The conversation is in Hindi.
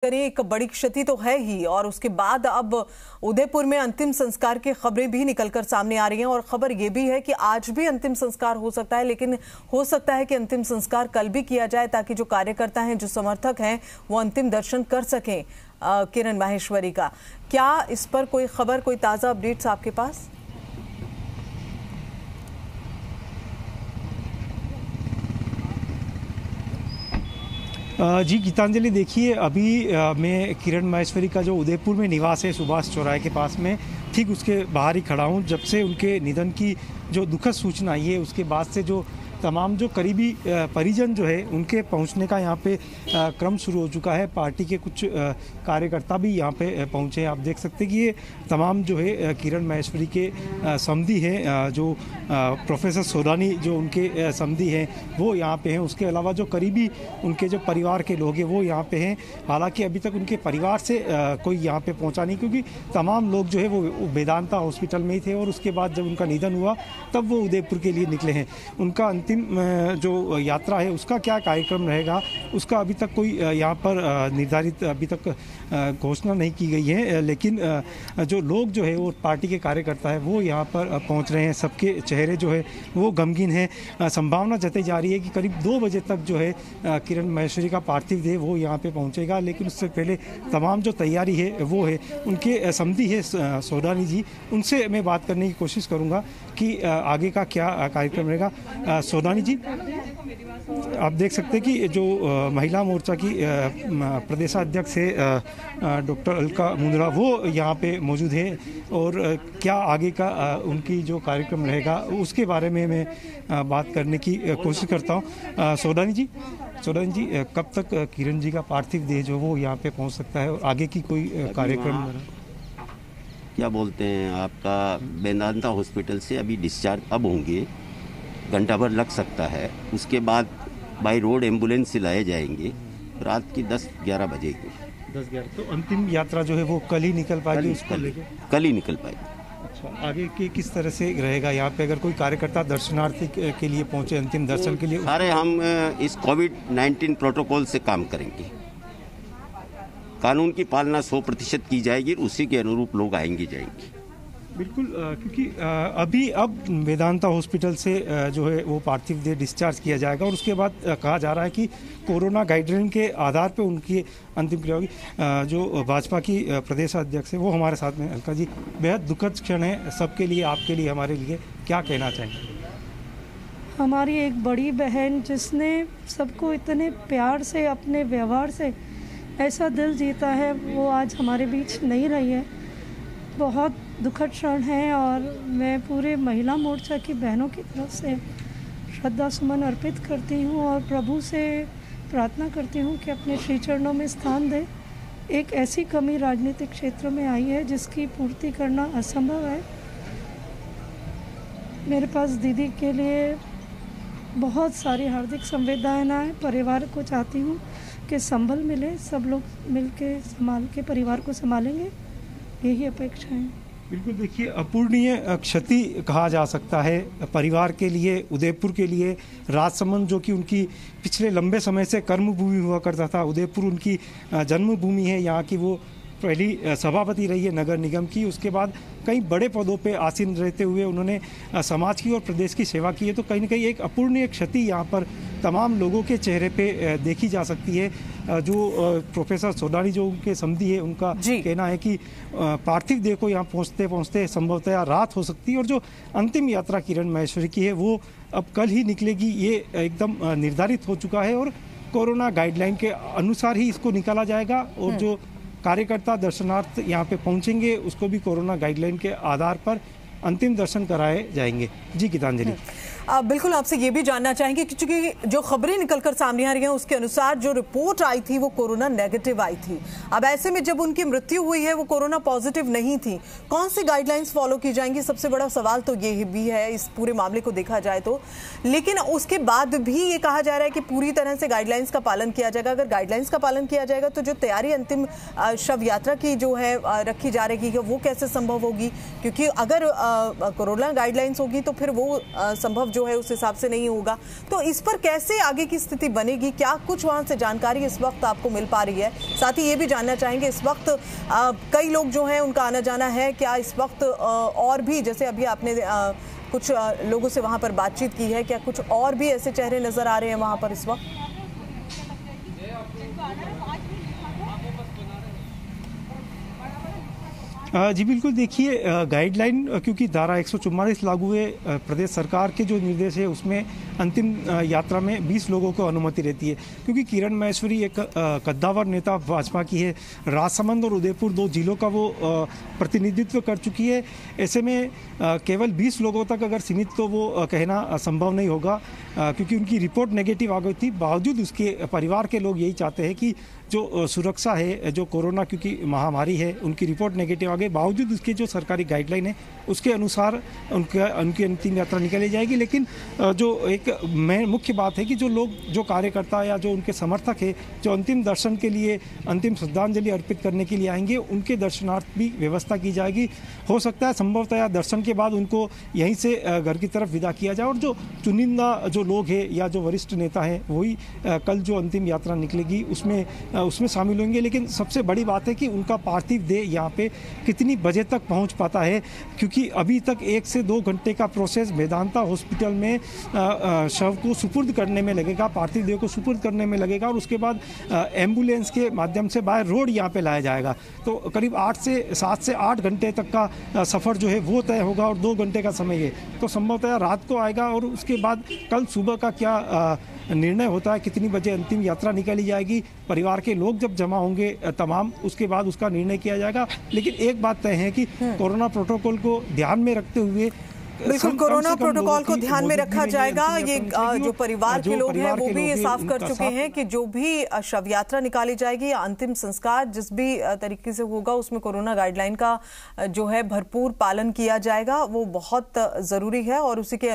करें, एक बड़ी क्षति तो है ही और उसके बाद अब उदयपुर में अंतिम संस्कार की खबरें भी निकलकर सामने आ रही हैं और खबर यह भी है कि आज भी अंतिम संस्कार हो सकता है, लेकिन हो सकता है कि अंतिम संस्कार कल भी किया जाए ताकि जो कार्यकर्ता हैं, जो समर्थक हैं, वो अंतिम दर्शन कर सकें किरण माहेश्वरी का। क्या इस पर कोई खबर, कोई ताजा अपडेट्स आपके पास? जी गीतांजलि, देखिए अभी मैं किरण माहेश्वरी का जो उदयपुर में निवास है सुभाष चौराहे के पास में, ठीक उसके बाहर ही खड़ा हूँ। जब से उनके निधन की जो दुखद सूचना आई है उसके बाद से जो तमाम जो करीबी परिजन जो है उनके पहुंचने का यहाँ पे क्रम शुरू हो चुका है। पार्टी के कुछ कार्यकर्ता भी यहाँ पे पहुँचे हैं। आप देख सकते हैं कि ये तमाम जो है किरण माहेश्वरी के समधी हैं, जो प्रोफेसर सोडानी जो उनके समधी हैं वो यहाँ पे हैं। उसके अलावा जो करीबी उनके जो परिवार के लोग हैं वो यहाँ पे हैं। हालांकि अभी तक उनके परिवार से कोई यहाँ पे पहुँचा नहीं, क्योंकि तमाम लोग जो है वो वेदांता हॉस्पिटल में ही थे और उसके बाद जब उनका निधन हुआ तब वो उदयपुर के लिए निकले हैं। उनका अंतिम जो यात्रा है उसका क्या कार्यक्रम रहेगा उसका अभी तक कोई यहाँ पर निर्धारित अभी तक घोषणा नहीं की गई है, लेकिन जो लोग जो है वो पार्टी के कार्यकर्ता है वो यहाँ पर पहुँच रहे हैं। सबके चेहरे जो है वो गमगीन है। संभावना जताई जा रही है कि करीब 2 बजे तक जो है किरण माहेश्वरी का पार्थिव देह वो यहाँ पे पहुँचेगा, लेकिन उससे पहले तमाम जो तैयारी है वो है उनके समधी है सोडानी जी, उनसे मैं बात करने की कोशिश करूँगा कि आगे का क्या कार्यक्रम रहेगा। सोडानी जी, आप देख सकते हैं कि जो महिला मोर्चा की प्रदेशाध्यक्ष है डॉक्टर अलका मुंदड़ा वो यहाँ पे मौजूद है और क्या आगे का उनकी जो कार्यक्रम रहेगा उसके बारे में मैं बात करने की कोशिश करता हूँ। सोडानी जी, कब तक किरण जी का पार्थिव देह जो वो यहाँ पे पहुँच सकता है और आगे की कोई कार्यक्रम? क्या बोलते हैं, आपका वेदांता हॉस्पिटल से अभी डिस्चार्ज अब होंगे, घंटा भर लग सकता है। उसके बाद बाय रोड एम्बुलेंस से लाए जाएंगे, रात की 10-11 बजे की 10-11। तो अंतिम यात्रा जो है वो कल ही निकल पाएगी? कल ही निकल पाएगी। अच्छा, आगे के किस तरह से रहेगा यहाँ पे? अगर कोई कार्यकर्ता दर्शनार्थी के लिए पहुँचे अंतिम दर्शन के लिए? सारे हम इस कोविड-19 प्रोटोकॉल से काम करेंगे। कानून की पालना 100% की जाएगी, उसी के अनुरूप लोग आएंगे जाएंगे। बिल्कुल, क्योंकि अभी अब वेदांता हॉस्पिटल से जो है वो पार्थिव देह डिस्चार्ज किया जाएगा और उसके बाद कहा जा रहा है कि कोरोना गाइडलाइन के आधार पर उनकी अंतिम क्रिया होगी। जो भाजपा की प्रदेश अध्यक्ष है वो हमारे साथ में। अलका जी, बेहद दुखद क्षण है सबके लिए, आपके लिए, हमारे लिए, क्या कहना चाहेंगे? हमारी एक बड़ी बहन जिसने सबको इतने प्यार से, अपने व्यवहार से ऐसा दिल जीता है, वो आज हमारे बीच नहीं रही है। बहुत दुखद क्षण है और मैं पूरे महिला मोर्चा की बहनों की तरफ से श्रद्धा सुमन अर्पित करती हूँ और प्रभु से प्रार्थना करती हूँ कि अपने श्री चरणों में स्थान दे। एक ऐसी कमी राजनीतिक क्षेत्र में आई है जिसकी पूर्ति करना असंभव है। मेरे पास दीदी के लिए बहुत सारी हार्दिक संवेदनाएं, परिवार को चाहती हूँ कि संभल मिले, सब लोग मिलके संभाल के परिवार को संभालेंगे, यही अपेक्षा है। बिल्कुल, देखिए अपूर्णीय क्षति कहा जा सकता है परिवार के लिए, उदयपुर के लिए। राजसमंद जो कि उनकी पिछले लंबे समय से कर्मभूमि हुआ करता था, उदयपुर उनकी जन्मभूमि है। यहाँ की वो पहली सभापति रही है नगर निगम की। उसके बाद कई बड़े पदों पे आसीन रहते हुए उन्होंने समाज की और प्रदेश की सेवा की है। तो कहीं ना कहीं एक अपूर्णीय क्षति यहाँ पर तमाम लोगों के चेहरे पे देखी जा सकती है। जो प्रोफेसर सोडानी जो उनके समधी है, उनका कहना है कि पार्थिव देह को यहाँ पहुँचते पहुँचते संभवतः रात हो सकती है और जो अंतिम यात्रा किरण माहेश्वरी की है वो अब कल ही निकलेगी, ये एकदम निर्धारित हो चुका है और कोरोना गाइडलाइन के अनुसार ही इसको निकाला जाएगा। और जो कार्यकर्ता दर्शनार्थ यहाँ पे पहुंचेंगे उसको भी कोरोना गाइडलाइन के आधार पर अंतिम दर्शन कराए जाएंगे। जी गीतांजलि, बिल्कुल आपसे ये भी जानना चाहेंगे कि चूंकि जो खबरें निकलकर सामने आ रही हैं उसके अनुसार जो रिपोर्ट आई थी वो कोरोना नेगेटिव आई थी। अब ऐसे में जब उनकी मृत्यु हुई है वो कोरोना पॉजिटिव नहीं थी, कौन सी गाइडलाइंस फॉलो की जाएंगी? सबसे बड़ा सवाल तो ये भी है इस पूरे मामले को देखा जाए तो। लेकिन उसके बाद भी ये कहा जा रहा है कि पूरी तरह से गाइडलाइंस का पालन किया जाएगा। अगर गाइडलाइंस का पालन किया जाएगा तो जो तैयारी अंतिम शव यात्रा की जो है रखी जा रही है वो कैसे संभव होगी? क्योंकि अगर कोरोना गाइडलाइंस होगी तो फिर वो संभव शव जो है उस हिसाब से नहीं होगा। तो इस पर कैसे आगे की स्थिति बनेगी, क्या कुछ वहां से जानकारी इस वक्त आपको मिल पा रही है? साथ ही ये भी जानना चाहेंगे इस वक्त कई लोग जो हैं उनका आना जाना है, क्या इस वक्त और भी, जैसे अभी आपने कुछ लोगों से वहां पर बातचीत की है, क्या कुछ और भी ऐसे चेहरे नजर आ रहे हैं वहां पर इस वक्त? जी बिल्कुल, देखिए गाइडलाइन, क्योंकि धारा 144 लागू हुए, प्रदेश सरकार के जो निर्देश है उसमें अंतिम यात्रा में 20 लोगों को अनुमति रहती है। क्योंकि किरण माहेश्वरी एक कद्दावर नेता भाजपा की है, राजसमंद और उदयपुर 2 जिलों का वो प्रतिनिधित्व कर चुकी है। ऐसे में केवल 20 लोगों तक अगर सीमित तो वो कहना संभव नहीं होगा, क्योंकि उनकी रिपोर्ट नेगेटिव आ गई थी। बावजूद उसके परिवार के लोग यही चाहते हैं कि जो सुरक्षा है, जो कोरोना क्योंकि महामारी है, उनकी रिपोर्ट नेगेटिव आ गई, बावजूद उसके जो सरकारी गाइडलाइन है उसके अनुसार उनकी अंतिम यात्रा निकाली जाएगी। लेकिन जो एक मुख्य बात है कि जो लोग, जो कार्यकर्ता या जो उनके समर्थक है, जो अंतिम दर्शन के लिए, अंतिम श्रद्धांजलि अर्पित करने के लिए आएंगे, उनके दर्शनार्थ भी व्यवस्था की जाएगी। हो सकता है संभवतः दर्शन के बाद उनको यहीं से घर की तरफ विदा किया जाए, और जो चुनिंदा जो लोग हैं या जो वरिष्ठ नेता हैं वही कल जो अंतिम यात्रा निकलेगी उसमें शामिल होंगे। लेकिन सबसे बड़ी बात है कि उनका पार्थिव देह यहाँ पे कितनी बजे तक पहुँच पाता है, क्योंकि अभी तक 1 से 2 घंटे का प्रोसेस मेदांता हॉस्पिटल में शव को सुपुर्द करने में लगेगा, पार्थिव देह को सुपुर्द करने में लगेगा, और उसके बाद एम्बुलेंस के माध्यम से बाय रोड यहाँ पे लाया जाएगा। तो करीब 7 से 8 घंटे तक का सफ़र जो है वो तय होगा, और 2 घंटे का समय है तो संभवतः रात को आएगा। और उसके बाद कल सुबह का क्या निर्णय होता है, कितनी बजे अंतिम यात्रा निकाली जाएगी, परिवार के लोग जब जमा होंगे तमाम, उसके बाद उसका निर्णय किया जाएगा। लेकिन एक बात तय है कि कोरोना प्रोटोकॉल को ध्यान में रखते हुए, बिल्कुल कोरोना प्रोटोकॉल को ध्यान में रखा जाएगा। ये जो परिवार के लोग हैं वो भी ये साफ कर चुके हैं कि जो भी शव यात्रा निकाली जाएगी या अंतिम संस्कार जिस भी तरीके से होगा उसमें कोरोना गाइडलाइन का जो है भरपूर पालन किया जाएगा, वो बहुत जरूरी है, और उसी के